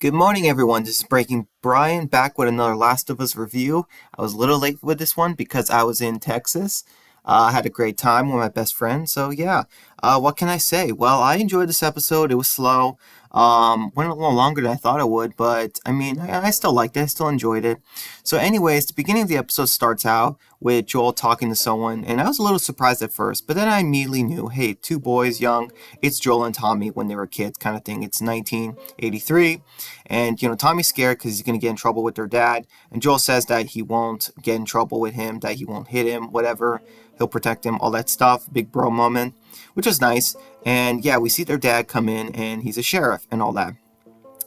Good morning, everyone. This is Breaking Brian back with another Last of Us review. I was a little late with this one because I was in Texas. I had a great time with my best friend. So, yeah, what can I say? Well, I enjoyed this episode. It was slow. Went a little longer than I thought it would, but I mean, I still liked it. I still enjoyed it. So, anyways, the beginning of the episode starts out with Joel talking to someone, and I was a little surprised at first, but then I immediately knew, hey, two boys, young, it's Joel and Tommy when they were kids, kind of thing. It's 1983. And, Tommy's scared because he's going to get in trouble with their dad. And Joel says that he won't get in trouble with him, that he won't hit him, whatever. He'll protect him, all that stuff. Big bro moment, which was nice. And yeah, we see their dad come in and he's a sheriff and all that.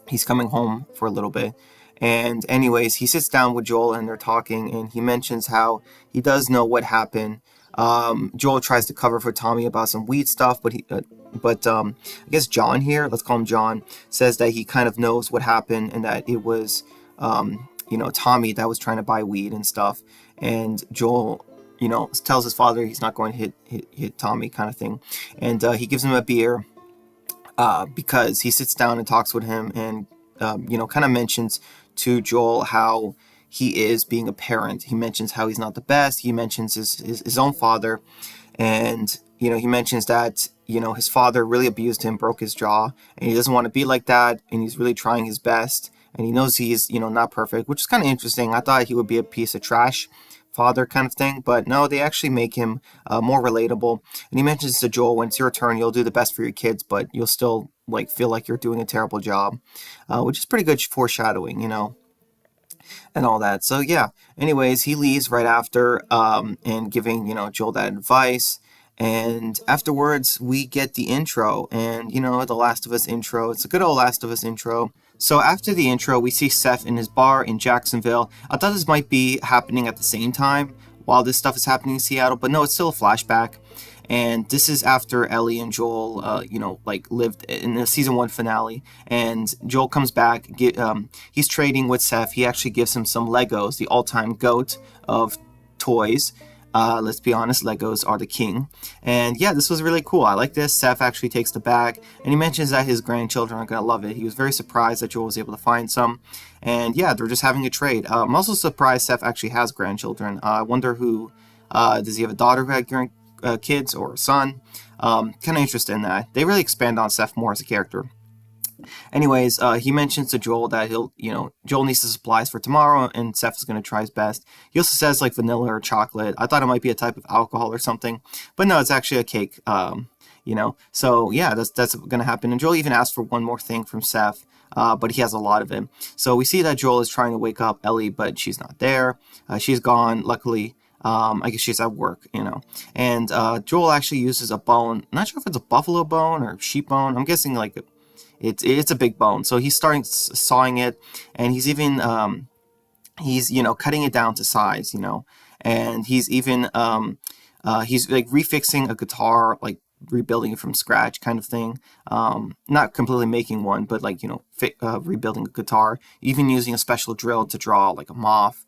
He's coming home for a little bit. And anyways, he sits down with Joel and they're talking and he mentions how he does know what happened. Joel tries to cover for Tommy about some weed stuff, but I guess John here, let's call him John, says that he kind of knows what happened and that it was, Tommy that was trying to buy weed and stuff. And Joel, tells his father he's not going to hit Tommy, kind of thing. And he gives him a beer because he sits down and talks with him and, kind of mentions to Joel how he is being a parent. He mentions how he's not the best. He mentions his own father. And, he mentions that, his father really abused him, broke his jaw, and he doesn't want to be like that. And he's really trying his best. And he knows he's, not perfect, which is kind of interesting. I thought he would be a piece of trash father kind of thing, but no, they actually make him more relatable. And he mentions to Joel, when it's your turn, you'll do the best for your kids, but you'll still feel like you're doing a terrible job, which is pretty good foreshadowing, and all that. So yeah, anyways, he leaves right after and giving, Joel that advice. And afterwards, we get the intro and, the Last of Us intro. It's a good old Last of Us intro. So after the intro, we see Seth in his bar in Jacksonville. I thought this might be happening at the same time while this stuff is happening in Seattle, but no, it's still a flashback. And this is after Ellie and Joel, lived in the season 1 finale. And Joel comes back. He's trading with Seth. He actually gives him some Legos, the all-time GOAT of toys. Let's be honest, Legos are the king. And yeah, this was really cool. I like this. Seth actually takes the bag, and he mentions that his grandchildren are going to love it. He was very surprised that Joel was able to find some. And yeah, they're just having a trade. I'm also surprised Seth actually has grandchildren. I wonder who, does he have a daughter who had kids or a son? Kind of interested in that. They really expand on Seth more as a character. Anyways, he mentions to Joel that Joel needs the supplies for tomorrow, and Seth is going to try his best. He also says vanilla or chocolate. I thought it might be a type of alcohol or something, but no, it's actually a cake. So yeah, that's going to happen. And Joel even asked for one more thing from Seth, but he has a lot of it. So we see that Joel is trying to wake up Ellie, but she's not there. She's gone. Luckily. I guess she's at work, And Joel actually uses a bone. I'm not sure if it's a buffalo bone or sheep bone. I'm guessing it's a big bone. So he's starting sawing it, and he's even he's cutting it down to size, and he's even he's refixing a guitar, rebuilding it from scratch kind of thing. Not completely making one, but rebuilding a guitar, even using a special drill to draw a moth.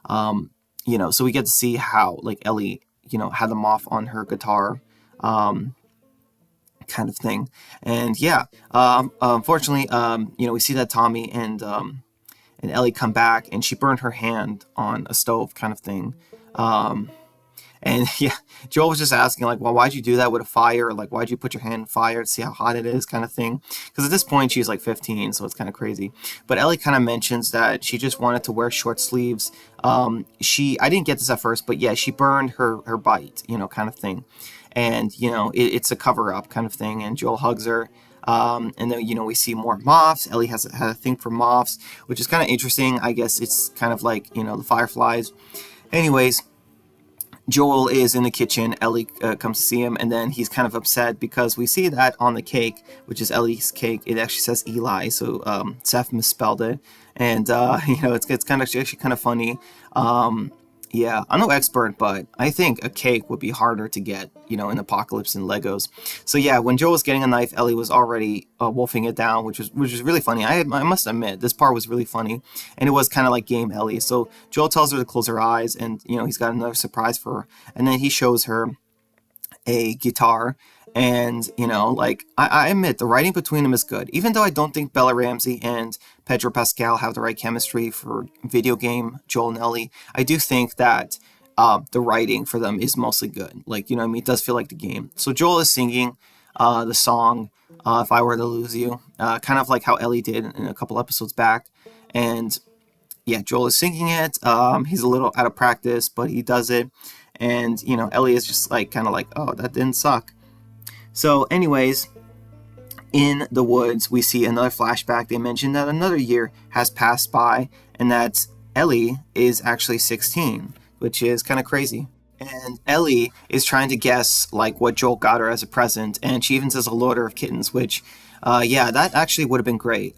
So we get to see how Ellie had the moth on her guitar. Kind of thing. And yeah, unfortunately, we see that Tommy and Ellie come back, and she burned her hand on a stove, kind of thing. And yeah, Joel was just asking, well, why'd you do that with a fire? Why'd you put your hand in fire to see how hot it is, kind of thing? Because at this point, she's 15, so it's kind of crazy. But Ellie kind of mentions that she just wanted to wear short sleeves. I didn't get this at first, but yeah, she burned her bite, kind of thing. And, it's a cover-up kind of thing, and Joel hugs her. And then, we see more moths. Ellie had a thing for moths, which is kind of interesting. I guess it's kind of the fireflies. Anyways, Joel is in the kitchen. Ellie comes to see him, and then he's kind of upset because we see that on the cake, which is Ellie's cake, it actually says Eli, so Seth misspelled it. And, it's kind of actually kind of funny. Yeah, I'm no expert, but I think a cake would be harder to get, in Apocalypse and Legos. So yeah, when Joel was getting a knife, Ellie was already wolfing it down, which was really funny. I must admit, this part was really funny, and it was kind of like Game Ellie. So Joel tells her to close her eyes, and he's got another surprise for her, and then he shows her a guitar, And, like, I admit the writing between them is good. Even though I don't think Bella Ramsey and Pedro Pascal have the right chemistry for video game Joel and Ellie, I do think that the writing for them is mostly good. Like, you know what I mean? It does feel like the game. So Joel is singing the song, If I Were to Lose You, kind of like how Ellie did in a couple episodes back. And yeah, Joel is singing it. He's a little out of practice, but he does it. And, Ellie is just like, kind of like, oh, that didn't suck. So, anyways, in the woods, we see another flashback. They mentioned that another year has passed by and that Ellie is actually 16, which is kind of crazy. And Ellie is trying to guess like what Joel got her as a present, and she even says a loader of kittens, which, yeah, that actually would have been great.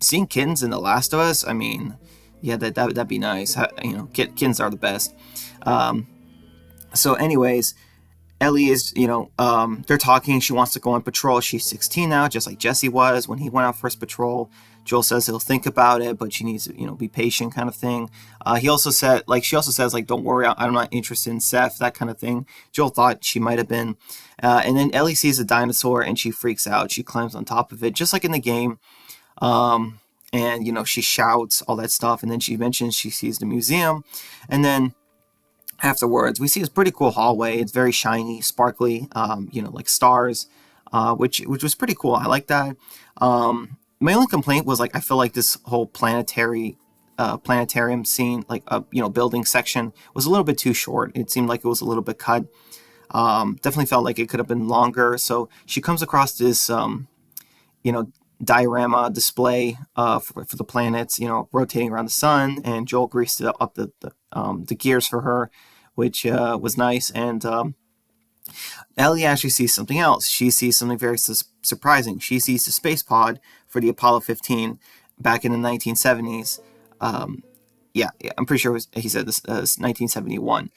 Seeing kittens in The Last of Us, I mean, yeah, that'd be nice. Kittens are the best. Um, so, anyways, Ellie is, they're talking. She wants to go on patrol. She's 16 now, just like Jesse was when he went out first patrol. Joel says he'll think about it, but she needs to, be patient, kind of thing. She also says, like, don't worry, I'm not interested in Seth, that kind of thing. Joel thought she might have been. And then Ellie sees a dinosaur and she freaks out. She climbs on top of it, just like in the game. And, she shouts, all that stuff. And then she mentions she sees the museum. And then afterwards, we see this pretty cool hallway. It's very shiny, sparkly, like stars, which was pretty cool. I like that. My only complaint was like I feel like this whole planetarium scene, like building section, was a little bit too short. It seemed like it was a little bit cut. Definitely felt like it could have been longer. So she comes across this, diorama display for the planets, rotating around the sun, and Joel greased it up the gears for her, which was nice. And Ellie actually sees something else. She sees something very surprising. She sees the space pod for the Apollo 15 back in the 1970s. Yeah, I'm pretty sure he said this 1971.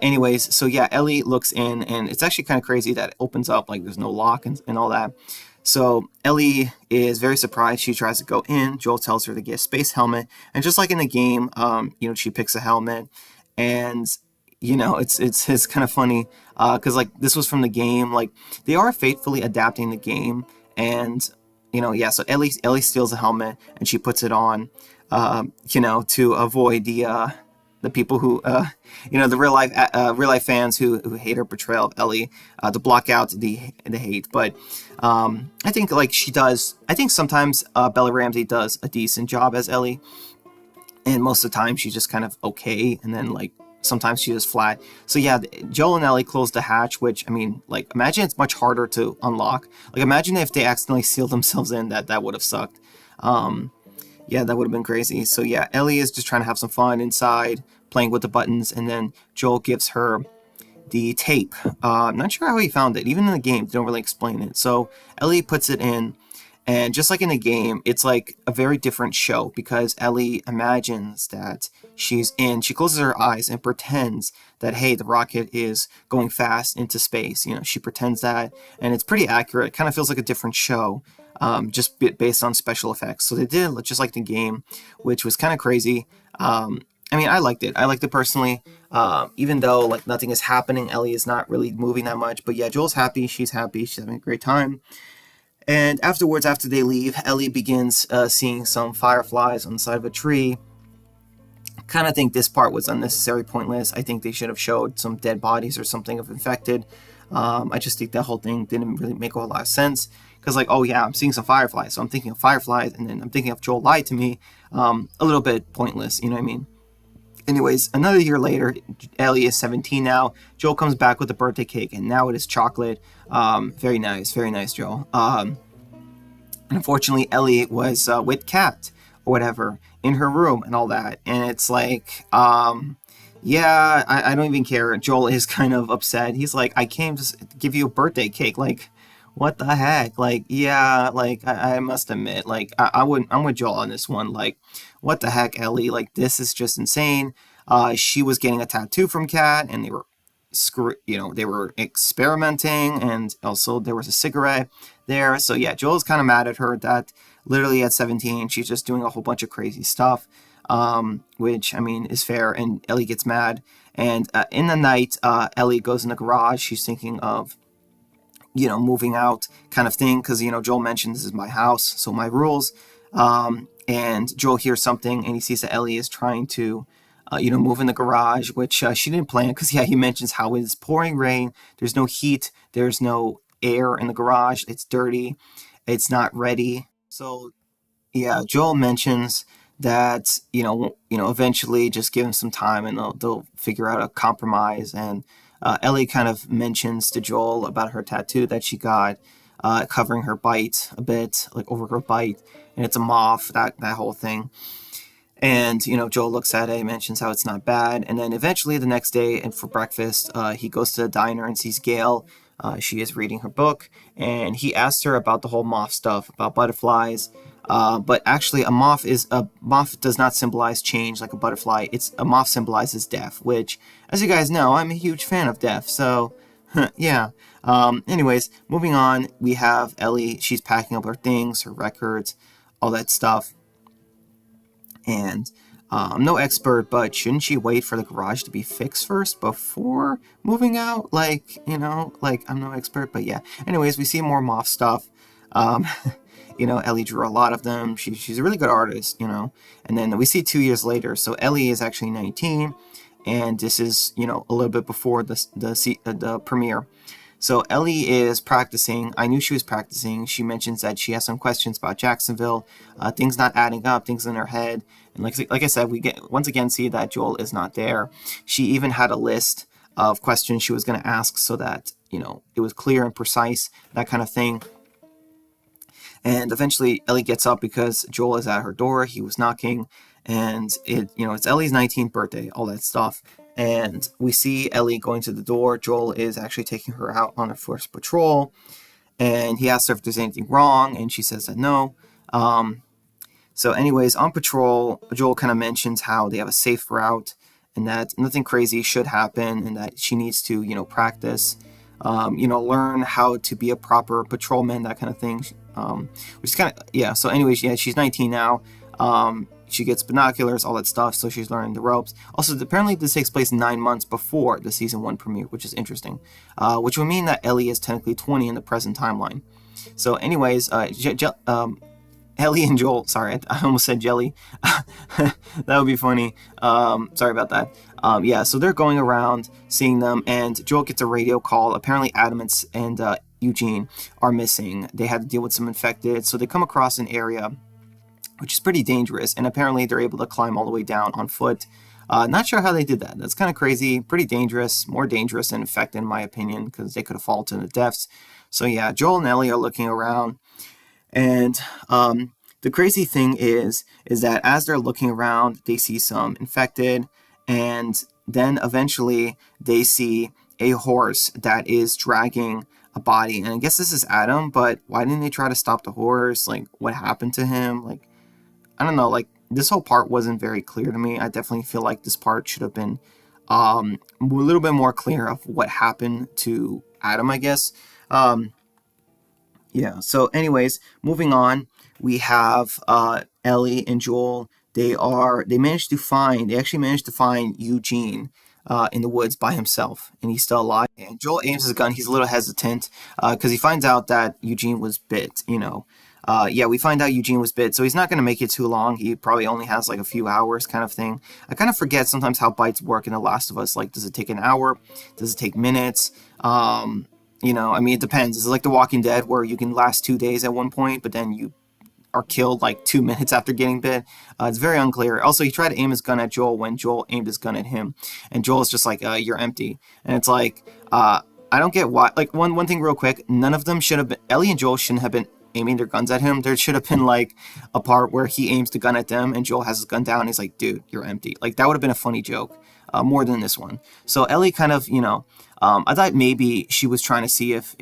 Anyways, so yeah, Ellie looks in, and it's actually kind of crazy that it opens up, like there's no lock and all that. So Ellie is very surprised. She tries to go in. Joel tells her to get a space helmet, and just like in the game, she picks a helmet, and it's kind of funny because like this was from the game. Like they are faithfully adapting the game, and yeah. So Ellie steals a helmet and she puts it on, to avoid the people who, the real life fans who hate her portrayal of Ellie, to block out the hate. But I think like she does. I think sometimes Bella Ramsey does a decent job as Ellie, and most of the time she's just kind of okay, and then like sometimes she is flat. So yeah, Joel and Ellie close the hatch, which I mean, like imagine it's much harder to unlock. Like imagine if they accidentally sealed themselves in, that would have sucked. Yeah, that would have been crazy. So yeah, Ellie is just trying to have some fun inside, playing with the buttons, and then Joel gives her the tape. I'm not sure how he found it. Even in the game, they don't really explain it. So Ellie puts it in, and just like in the game, it's like a very different show because Ellie imagines that she closes her eyes and pretends that, hey, the rocket is going fast into space. She pretends that, and it's pretty accurate. It kind of feels like a different show. Just based on special effects. So they did just like the game, which was kind of crazy. I mean, I liked it. I liked it personally. Even though like nothing is happening, Ellie is not really moving that much. But yeah, Joel's happy. She's happy. She's having a great time. And afterwards, after they leave, Ellie begins seeing some fireflies on the side of a tree. Kind of think this part was unnecessary, pointless. I think they should have showed some dead bodies or something of infected. I just think that whole thing didn't really make a whole lot of sense. Because like, oh yeah, I'm seeing some fireflies, so I'm thinking of fireflies, and then I'm thinking of Joel lied to me. A little bit pointless, you know what I mean? Anyways, another year later, Ellie is 17 now. Joel comes back with a birthday cake, and now it is chocolate. Very nice, Joel. Unfortunately, Ellie was with Kat or whatever in her room and all that, and it's like, yeah, I don't even care. Joel is kind of upset. He's like, I came to give you a birthday cake, like. What the heck? Like, yeah, like, I must admit, like, I'm with Joel on this one. Like, what the heck, Ellie? Like, this is just insane. She was getting a tattoo from Kat, and they were, they were experimenting, and also there was a cigarette there. So, yeah, Joel's kind of mad at her that literally at 17, she's just doing a whole bunch of crazy stuff, which, I mean, is fair, and Ellie gets mad. And in the night, Ellie goes in the garage. She's thinking of moving out kind of thing, because Joel mentioned this is my house, so my rules. And Joel hears something, and he sees that Ellie is trying to move in the garage, which she didn't plan, because he mentions how it's pouring rain, there's no heat, there's no air in the garage, it's dirty, it's not ready. So yeah, Joel mentions that eventually just give him some time, and they'll figure out a compromise. And Ellie kind of mentions to Joel about her tattoo that she got, covering her bite a bit, like over her bite, and it's a moth, that whole thing. And Joel looks at it, mentions how it's not bad, and then eventually the next day, and for breakfast, he goes to the diner and sees Gail. She is reading her book, and he asks her about the whole moth stuff, about butterflies. But actually, a moth does not symbolize change like a butterfly. A moth symbolizes death, which, as you guys know, I'm a huge fan of death. So, yeah. Anyways, moving on, we have Ellie. She's packing up her things, her records, all that stuff. And I'm no expert, but shouldn't she wait for the garage to be fixed first before moving out? I'm no expert, but yeah. Anyways, we see more moth stuff. Um, Ellie drew a lot of them. She's a really good artist, And then we see 2 years later. So Ellie is actually 19, and this is, a little bit before the premiere. So Ellie is practicing. I knew she was practicing. She mentions that she has some questions about Jacksonville, things not adding up, things in her head. And like I said, we once again see that Joel is not there. She even had a list of questions she was going to ask, so that it was clear and precise, that kind of thing. And eventually Ellie gets up because Joel is at her door. He was knocking, and it's Ellie's 19th birthday, all that stuff. And we see Ellie going to the door. Joel is actually taking her out on her first patrol, and he asks her if there's anything wrong, and she says that no. So anyways, on patrol, Joel kind of mentions how they have a safe route, and that nothing crazy should happen, and that she needs to, practice, learn how to be a proper patrolman, that kind of thing. Which is kind of, yeah. So anyways, yeah, she's 19 now. She gets binoculars, all that stuff, so she's learning the ropes. Also, apparently this takes place 9 months before the season 1 premiere, which is interesting. Which would mean that Ellie is technically 20 in the present timeline. So anyways, Ellie and Joel, sorry, I almost said Jelly. That would be funny. Sorry about that. Yeah, so they're going around seeing them, and Joel gets a radio call. Apparently Adam and Eugene are missing. They had to deal with some infected, so they come across an area which is pretty dangerous, and apparently they're able to climb all the way down on foot. Not sure how they did that. That's kind of crazy. Pretty dangerous. More dangerous than infected, in my opinion, because they could have fallen to the depths. So yeah, Joel and Ellie are looking around, and the crazy thing is that as they're looking around, they see some infected, and then eventually they see a horse that is dragging a body. And I guess this is Adam, but why didn't they try to stop the horse? Like, what happened to him? Like, I don't know. Like, this whole part wasn't very clear to me. I definitely feel like this part should have been a little bit more clear of what happened to Adam, I guess. Yeah. So anyways, moving on, we have Ellie and Joel. They actually managed to find Eugene in the woods by himself, and he's still alive. And Joel aims his gun. He's a little hesitant because he finds out that Eugene was bit. Yeah, we find out Eugene was bit, so he's not going to make it too long. He probably only has like a few hours, kind of thing. I kind of forget sometimes how bites work in The Last of Us. Like, does it take an hour? Does it take minutes? I mean, it depends. Is it like The Walking Dead, where you can last 2 days at one point, but then you are killed like 2 minutes after getting bit? It's very unclear. Also, he tried to aim his gun at Joel when Joel aimed his gun at him, and Joel's just like, "You're empty." And it's like, I don't get why. Like, one thing real quick, none of them should have been. Ellie and Joel shouldn't have been aiming their guns at him. There should have been like a part where he aims the gun at them and Joel has his gun down and he's like, "Dude, you're empty." Like, that would have been a funny joke, more than this one. So Ellie kind of, I thought maybe she was trying to see if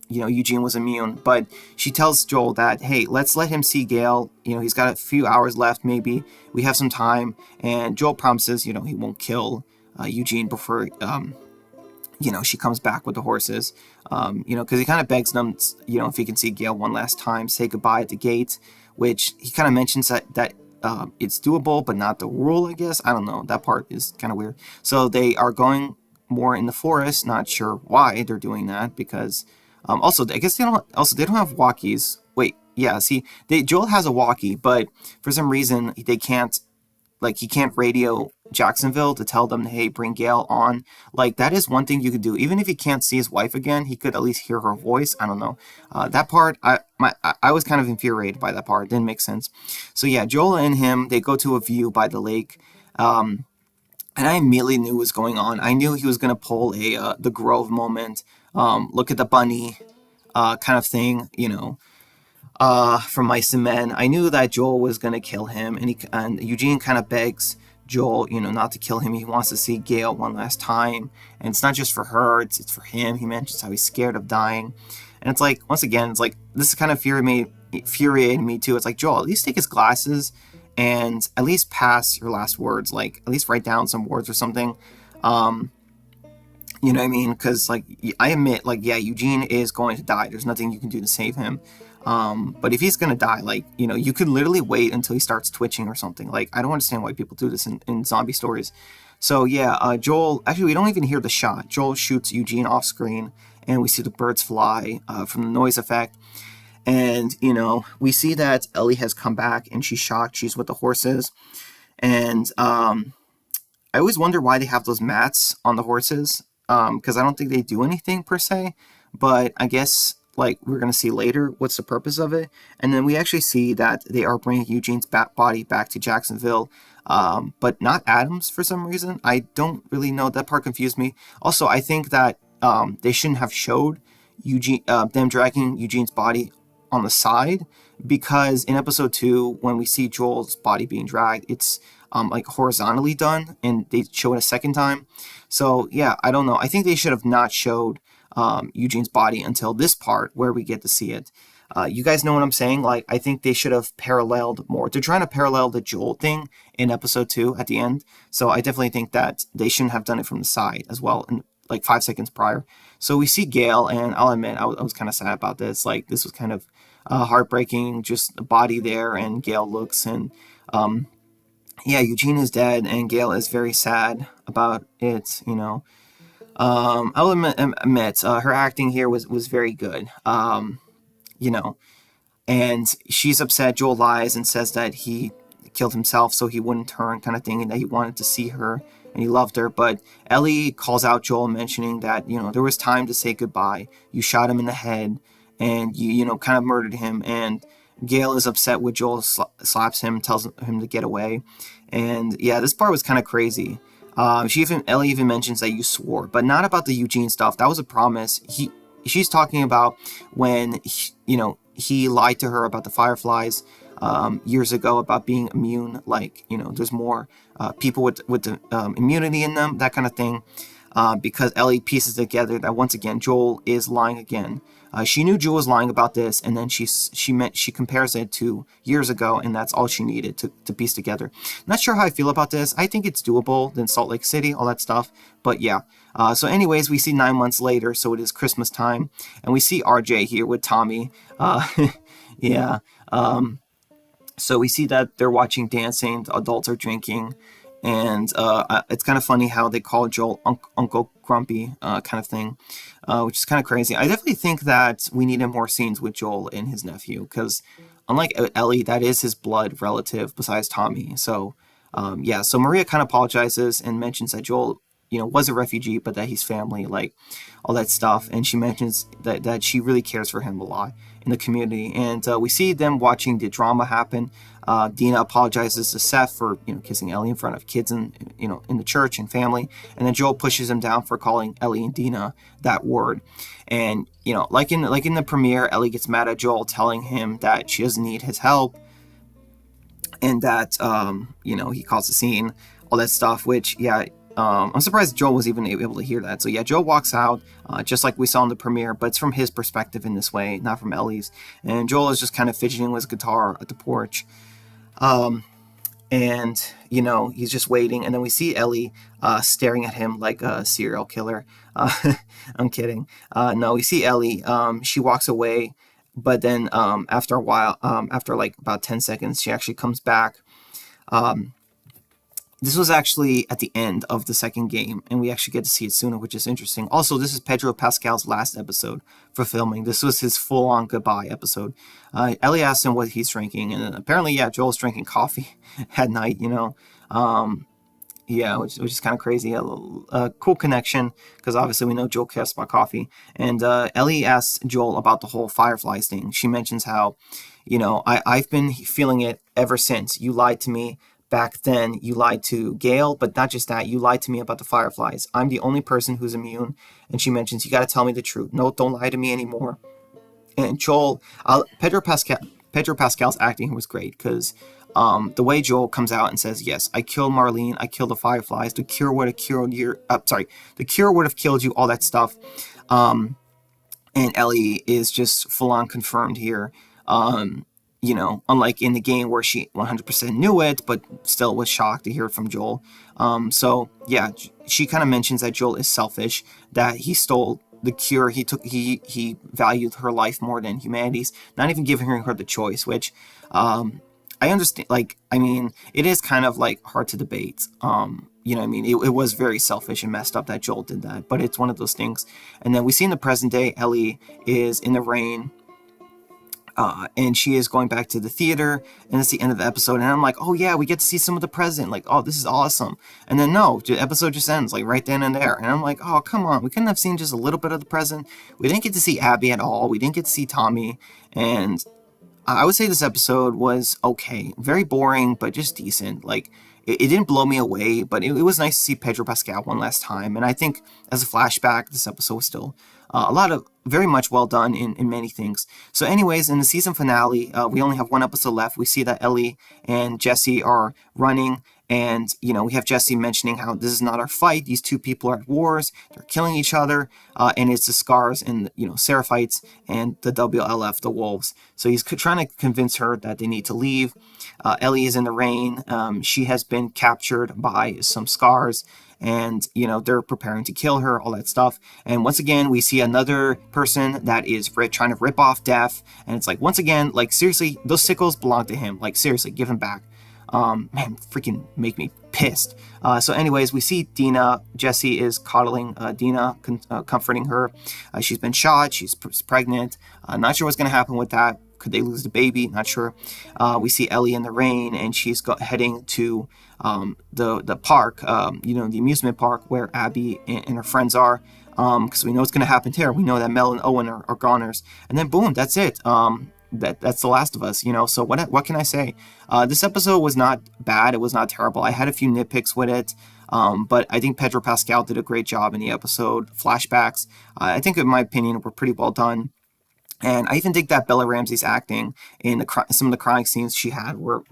Eugene was immune, but she tells Joel that, hey, let's let him see Gail. He's got a few hours left, maybe. We have some time. And Joel promises, he won't kill Eugene before, she comes back with the horses. Because he kind of begs them, if he can see Gail one last time, say goodbye at the gate, which he kind of mentions that it's doable, but not the rule, I guess. I don't know. That part is kind of weird. So they are going more in the forest. Not sure why they're doing that, because Also, I guess they don't. Also, they don't have walkies. Wait, yeah. See, Joel has a walkie, but for some reason they can't. Like he can't radio Jacksonville to tell them, hey, bring Gail on. Like that is one thing you could do. Even if he can't see his wife again, he could at least hear her voice. I don't know. That part, I was kind of infuriated by that part. It didn't make sense. So yeah, Joel and him they go to a view by the lake. And I immediately knew what was going on. I knew he was gonna pull a the Grove moment, look at the bunny, kind of thing, from Mice and Men. I knew that Joel was gonna kill him, and Eugene kind of begs Joel, not to kill him. He wants to see Gail one last time, and it's not just for her; it's for him. He mentions how he's scared of dying, and it's like once again, it's like this is kind of infuriated me too. It's like Joel, at least take his glasses and at least pass your last words. Like at least write down some words or something. Um, you know what I mean? Because like I admit, like yeah, Eugene is going to die. There's nothing you can do to save him. But if he's gonna die, like you could literally wait until he starts twitching or something. Like I don't understand why people do this in zombie stories. So yeah, Joel. Actually, we don't even hear the shot. Joel shoots Eugene off screen, and we see the birds fly from the noise effect. And we see that Ellie has come back, and she's shocked. She's with the horses, and I always wonder why they have those mats on the horses, because I don't think they do anything per se, but I guess like we're gonna see later what's the purpose of it, and then we actually see that they are bringing Eugene's body back to Jacksonville, but not Adams for some reason. I don't really know. That part confused me. Also, I think that they shouldn't have showed them dragging Eugene's body on the side, because in episode 2 when we see Joel's body being dragged, it's like horizontally done, and they show it a second time. So yeah, I don't know. I think they should have not showed Eugene's body until this part where we get to see it. You guys know what I'm saying? Like I think they should have paralleled more. They're trying to parallel the Joel thing in episode 2 at the end. So I definitely think that they shouldn't have done it from the side as well, and like 5 seconds prior. So we see Gail, and I'll admit I was kind of sad about this. Like this was kind of heartbreaking, just the body there, and Gail looks, and yeah, Eugene is dead, and Gail is very sad about it. I'll admit her acting here was very good. You know, and she's upset. Joel lies and says that he killed himself so he wouldn't turn, kind of thing, and that he wanted to see her and he loved her. But Ellie calls out Joel, mentioning that there was time to say goodbye. You shot him in the head, and you kind of murdered him. And Gail is upset with Joel, slaps him, tells him to get away. And yeah, this part was kind of crazy. Ellie even mentions that you swore, but not about the Eugene stuff. That was a promise. She's talking about when he lied to her about the Fireflies years ago, about being immune. Like there's more people with the immunity in them, that kind of thing. Because Ellie pieces together that once again Joel is lying again. She knew Joel was lying about this, and then she compares it to years ago, and that's all she needed to piece together. Not sure how I feel about this. I think it's doable. Then Salt Lake City, all that stuff. But yeah. So anyways, we see 9 months later, so it is Christmas time, and we see RJ here with Tommy. Yeah. So we see that they're watching dancing. The adults are drinking. And it's kind of funny how they call Joel Uncle Grumpy, kind of thing, which is kind of crazy. I definitely think that we needed more scenes with Joel and his nephew, because unlike Ellie, that is his blood relative besides Tommy. So yeah, so Maria kind of apologizes and mentions that Joel was a refugee, but that he's family, like all that stuff. And she mentions that she really cares for him a lot in the community. And we see them watching the drama happen. Dina apologizes to Seth for kissing Ellie in front of kids in the church and family, and then Joel pushes him down for calling Ellie and Dina that word. And like in the premiere, Ellie gets mad at Joel, telling him that she doesn't need his help, and that he calls the scene, all that stuff. Which yeah. I'm surprised Joel was even able to hear that. So yeah, Joel walks out, just like we saw in the premiere, but it's from his perspective in this way, not from Ellie's. And Joel is just kind of fidgeting with his guitar at the porch. And he's just waiting, and then we see Ellie staring at him like a serial killer. I'm kidding. No, we see Ellie. She walks away, but then after a while, after like about 10 seconds, she actually comes back. This was actually at the end of the second game, and we actually get to see it sooner, which is interesting. Also, this is Pedro Pascal's last episode for filming. This was his full-on goodbye episode. Ellie asked him what he's drinking, and apparently, yeah, Joel's drinking coffee at night, Yeah, which is kind of crazy. A cool connection, because obviously we know Joel cares about coffee. And Ellie asks Joel about the whole Fireflies thing. She mentions how, I've been feeling it ever since. You lied to me back then. You lied to Gale, but not just that. You lied to me about the Fireflies. I'm the only person who's immune. And she mentions, you got to tell me the truth. No, don't lie to me anymore. And Joel, Pedro Pascal's acting was great, because the way Joel comes out and says, "Yes, I killed Marlene. I killed the Fireflies. The cure would have killed you. The cure would have killed you. All that stuff." And Ellie is just full on confirmed here. Unlike in the game where she 100% knew it, but still was shocked to hear it from Joel. So yeah, she kind of mentions that Joel is selfish, that he stole the cure. He valued her life more than humanity's, not even giving her the choice, which I understand. It is kind of like hard to debate. It was very selfish and messed up that Joel did that, but it's one of those things. And then we see in the present day, Ellie is in the rain, and she is going back to the theater, and it's the end of the episode, and I'm like, oh yeah, we get to see some of the present, like, oh, this is awesome. And then no, the episode just ends, like, right then and there, and I'm like, oh, come on, we couldn't have seen just a little bit of the present. We didn't get to see Abby at all. We didn't get to see Tommy, and I would say this episode was okay. Very boring, but just decent. Like, it didn't blow me away, but it was nice to see Pedro Pascal one last time. And I think as a flashback, this episode was still a lot of very much well done in many things. So anyways, in the season finale, we only have one episode left. We see that Ellie and Jesse are running, and, we have Jesse mentioning how this is not our fight. These two people are at wars. They're killing each other. And it's the Scars and, Seraphites and the WLF, the Wolves. So he's trying to convince her that they need to leave. Ellie is in the rain. She has been captured by some Scars, and, they're preparing to kill her, all that stuff. And once again, we see another person that is trying to rip off Death. And it's like, once again, like, seriously, those sickles belong to him. Like, seriously, give him back. Man, freaking make me pissed. So anyways, we see Dina. Jesse is coddling Dina, comforting her. She's been shot. She's pregnant. Not sure what's going to happen with that. Could they lose the baby? Not sure. We see Ellie in the rain, and she's heading to the park, the amusement park where Abby and her friends are, because we know what's going to happen there. We know that Mel and Owen are goners. And then boom, that's it. That's The Last of Us, so what can I say? This episode was not bad. It was not terrible. I had a few nitpicks with it, but I think Pedro Pascal did a great job in the episode. Flashbacks, I think in my opinion, were pretty well done. And I even think that Bella Ramsey's acting in some of the crying scenes she had were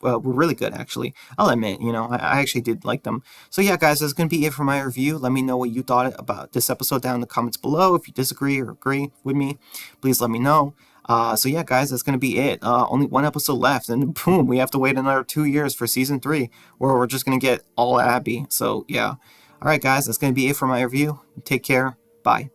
really good, actually. I'll admit, I actually did like them. So yeah, guys, that's going to be it for my review. Let me know what you thought about this episode down in the comments below. If you disagree or agree with me, please let me know. So yeah, guys, that's going to be it. Only one episode left, and boom, we have to wait another 2 years for season 3, where we're just going to get all Abby. So yeah. All right, guys, that's going to be it for my review. Take care. Bye.